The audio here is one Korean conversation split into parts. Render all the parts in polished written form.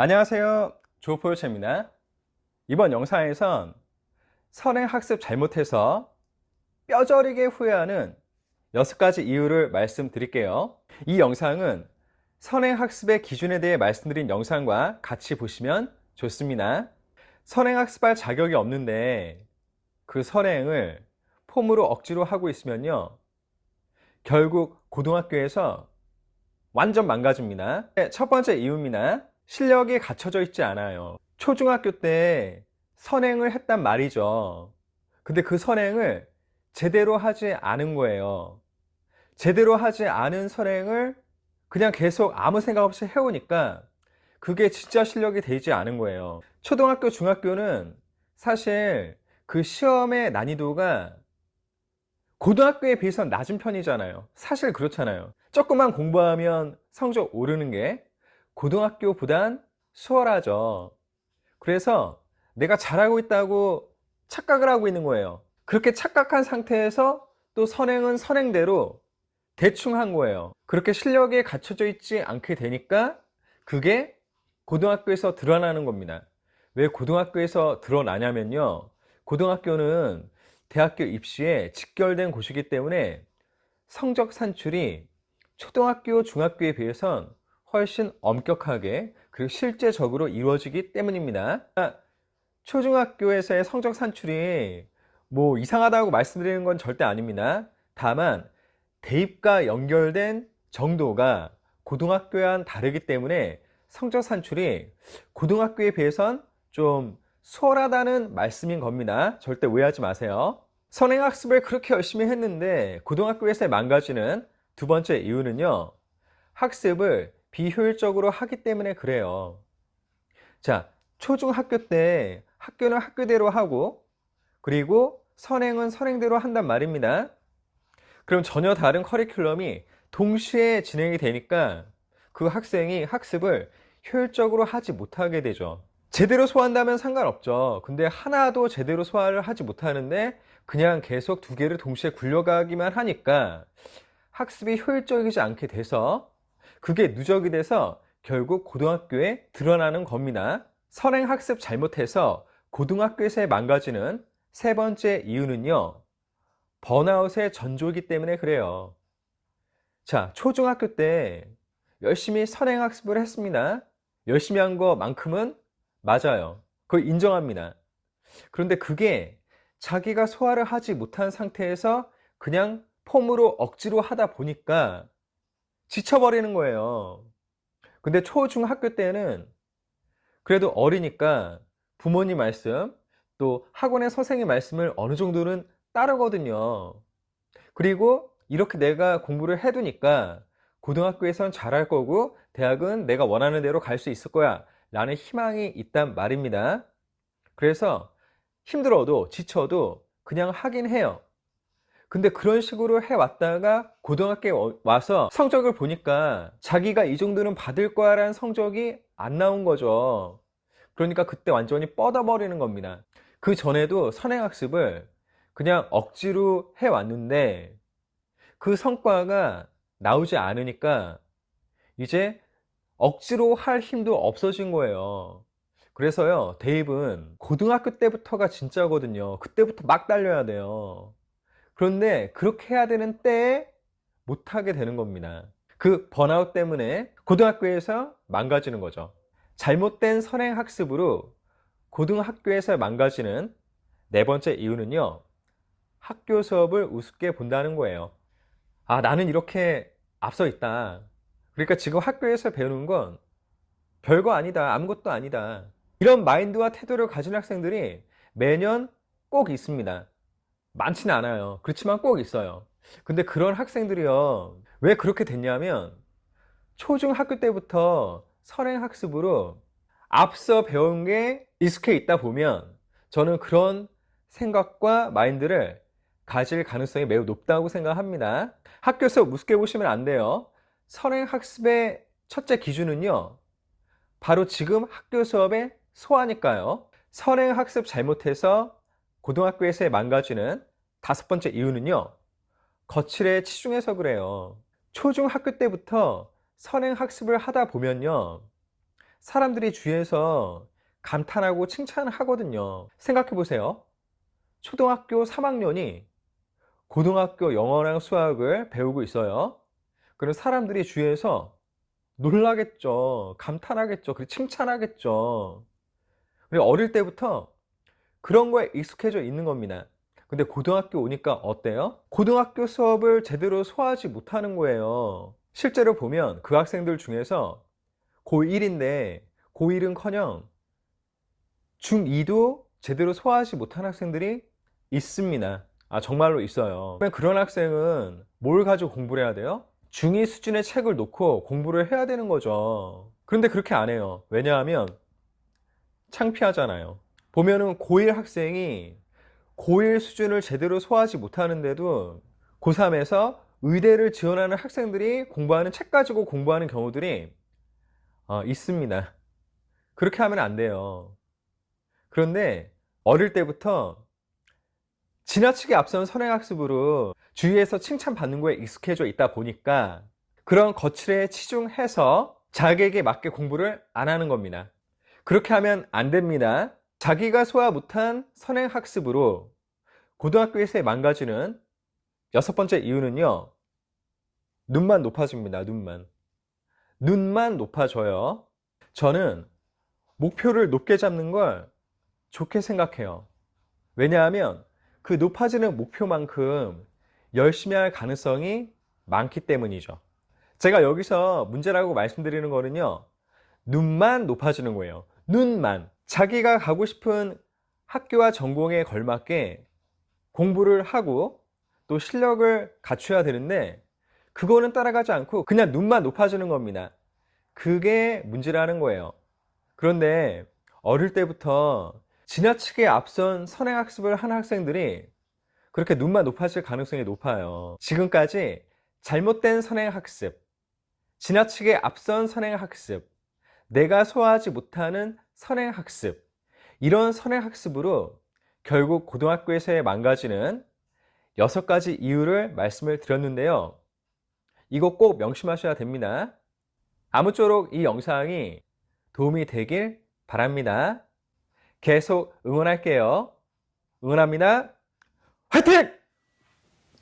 안녕하세요. 조포유체입니다. 이번 영상에선 선행학습 잘못해서 뼈저리게 후회하는 6가지 이유를 말씀드릴게요. 이 영상은 선행학습의 기준에 대해 말씀드린 영상과 같이 보시면 좋습니다. 선행학습할 자격이 없는데 그 선행을 폼으로 억지로 하고 있으면요, 결국 고등학교에서 완전 망가집니다. 첫 번째 이유입니다. 실력이 갖춰져 있지 않아요. 초중학교 때 선행을 했단 말이죠. 근데 그 선행을 제대로 하지 않은 거예요. 제대로 하지 않은 선행을 그냥 계속 아무 생각 없이 해오니까 그게 진짜 실력이 되지 않은 거예요. 초등학교, 중학교는 사실 그 시험의 난이도가 고등학교에 비해서 낮은 편이잖아요. 사실 그렇잖아요. 조금만 공부하면 성적 오르는 게 고등학교보단 수월하죠. 그래서 내가 잘하고 있다고 착각을 하고 있는 거예요. 그렇게 착각한 상태에서 또 선행은 선행대로 대충 한 거예요. 그렇게 실력이 갖춰져 있지 않게 되니까 그게 고등학교에서 드러나는 겁니다. 왜 고등학교에서 드러나냐면요, 고등학교는 대학교 입시에 직결된 곳이기 때문에 성적 산출이 초등학교, 중학교에 비해선 훨씬 엄격하게 그리고 실제적으로 이루어지기 때문입니다. 초중학교에서의 성적 산출이 뭐 이상하다고 말씀드리는 건 절대 아닙니다. 다만 대입과 연결된 정도가 고등학교와는 다르기 때문에 성적 산출이 고등학교에 비해선 좀 수월하다는 말씀인 겁니다. 절대 오해하지 마세요. 선행학습을 그렇게 열심히 했는데 고등학교에서 망가지는 두 번째 이유는요, 학습을 비효율적으로 하기 때문에 그래요. 자, 초중학교 때 학교는 학교대로 하고 그리고 선행은 선행대로 한단 말입니다. 그럼 전혀 다른 커리큘럼이 동시에 진행이 되니까 그 학생이 학습을 효율적으로 하지 못하게 되죠. 제대로 소화한다면 상관없죠. 근데 하나도 제대로 소화를 하지 못하는데 그냥 계속 두 개를 동시에 굴려가기만 하니까 학습이 효율적이지 않게 돼서 그게 누적이 돼서 결국 고등학교에 드러나는 겁니다. 선행학습 잘못해서 고등학교에서 망가지는 세 번째 이유는요, 번아웃의 전조이기 때문에 그래요. 자, 초중학교 때 열심히 선행학습을 했습니다. 열심히 한 것만큼은 맞아요. 그걸 인정합니다. 그런데 그게 자기가 소화를 하지 못한 상태에서 그냥 폼으로 억지로 하다 보니까 지쳐버리는 거예요. 근데 초중학교 때는 그래도 어리니까 부모님 말씀, 또 학원의 선생님 말씀을 어느 정도는 따르거든요. 그리고 이렇게 내가 공부를 해두니까 고등학교에선 잘할 거고 대학은 내가 원하는 대로 갈 수 있을 거야 라는 희망이 있단 말입니다. 그래서 힘들어도 지쳐도 그냥 하긴 해요. 근데 그런 식으로 해왔다가 고등학교에 와서 성적을 보니까 자기가 이 정도는 받을 거야 라는 성적이 안 나온 거죠. 그러니까 그때 완전히 뻗어버리는 겁니다. 그 전에도 선행학습을 그냥 억지로 해왔는데 그 성과가 나오지 않으니까 이제 억지로 할 힘도 없어진 거예요. 그래서요, 대입은 고등학교 때부터가 진짜거든요. 그때부터 막 달려야 돼요. 그런데 그렇게 해야 되는 때에 못하게 되는 겁니다. 그 번아웃 때문에 고등학교에서 망가지는 거죠. 잘못된 선행학습으로 고등학교에서 망가지는 네 번째 이유는요, 학교 수업을 우습게 본다는 거예요. 아, 나는 이렇게 앞서 있다. 그러니까 지금 학교에서 배우는 건 별거 아니다. 아무것도 아니다. 이런 마인드와 태도를 가진 학생들이 매년 꼭 있습니다. 많지는 않아요. 그렇지만 꼭 있어요. 근데 그런 학생들이요, 왜 그렇게 됐냐면 초중학교 때부터 선행학습으로 앞서 배운 게 익숙해 있다 보면 저는 그런 생각과 마인드를 가질 가능성이 매우 높다고 생각합니다. 학교 수업 우습게 보시면 안 돼요. 선행학습의 첫째 기준은요, 바로 지금 학교 수업의 소화니까요. 선행학습 잘못해서 고등학교에서 망가지는 다섯 번째 이유는요, 거칠에 치중해서 그래요. 초중학교 때부터 선행학습을 하다 보면요, 사람들이 주위에서 감탄하고 칭찬하거든요. 생각해 보세요. 초등학교 3학년이 고등학교 영어랑 수학을 배우고 있어요. 그럼 사람들이 주위에서 놀라겠죠. 감탄하겠죠. 그리고 칭찬하겠죠. 그리고 어릴 때부터 그런 거에 익숙해져 있는 겁니다. 근데 고등학교 오니까 어때요? 고등학교 수업을 제대로 소화하지 못하는 거예요. 실제로 보면 그 학생들 중에서 고1인데 고1은커녕 중2도 제대로 소화하지 못한 학생들이 있습니다. 정말로 있어요. 그러면 그런 학생은 뭘 가지고 공부를 해야 돼요? 중2 수준의 책을 놓고 공부를 해야 되는 거죠. 그런데 그렇게 안 해요. 왜냐하면 창피하잖아요. 보면은 고1 학생이 고1 수준을 제대로 소화하지 못하는데도 고3에서 의대를 지원하는 학생들이 공부하는 책 가지고 공부하는 경우들이 있습니다. 그렇게 하면 안 돼요. 그런데 어릴 때부터 지나치게 앞선 선행학습으로 주위에서 칭찬받는 거에 익숙해져 있다 보니까 그런 거칠에 치중해서 자기에게 맞게 공부를 안 하는 겁니다. 그렇게 하면 안 됩니다. 자기가 소화 못한 선행학습으로 고등학교에서의 망가지는 6번째 이유는요. 눈만 높아집니다. 눈만 높아져요. 저는 목표를 높게 잡는 걸 좋게 생각해요. 왜냐하면 그 높아지는 목표만큼 열심히 할 가능성이 많기 때문이죠. 제가 여기서 문제라고 말씀드리는 거는요. 눈만 높아지는 거예요. 눈만. 자기가 가고 싶은 학교와 전공에 걸맞게 공부를 하고 또 실력을 갖춰야 되는데 그거는 따라가지 않고 그냥 눈만 높아지는 겁니다. 그게 문제라는 거예요. 그런데 어릴 때부터 지나치게 앞선 선행학습을 한 학생들이 그렇게 눈만 높아질 가능성이 높아요. 지금까지 잘못된 선행학습, 지나치게 앞선 선행학습, 내가 소화하지 못하는 선행학습, 이런 선행학습으로 결국 고등학교에서의 망가지는 6가지 이유를 말씀을 드렸는데요. 이거 꼭 명심하셔야 됩니다. 아무쪼록 이 영상이 도움이 되길 바랍니다. 계속 응원할게요. 응원합니다. 화이팅!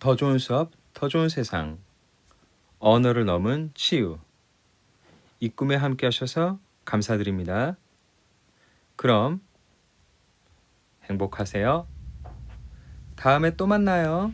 더 좋은 수업, 더 좋은 세상. 언어를 넘은 치유. 이 꿈에 함께 하셔서 감사드립니다. 그럼 행복하세요. 다음에 또 만나요.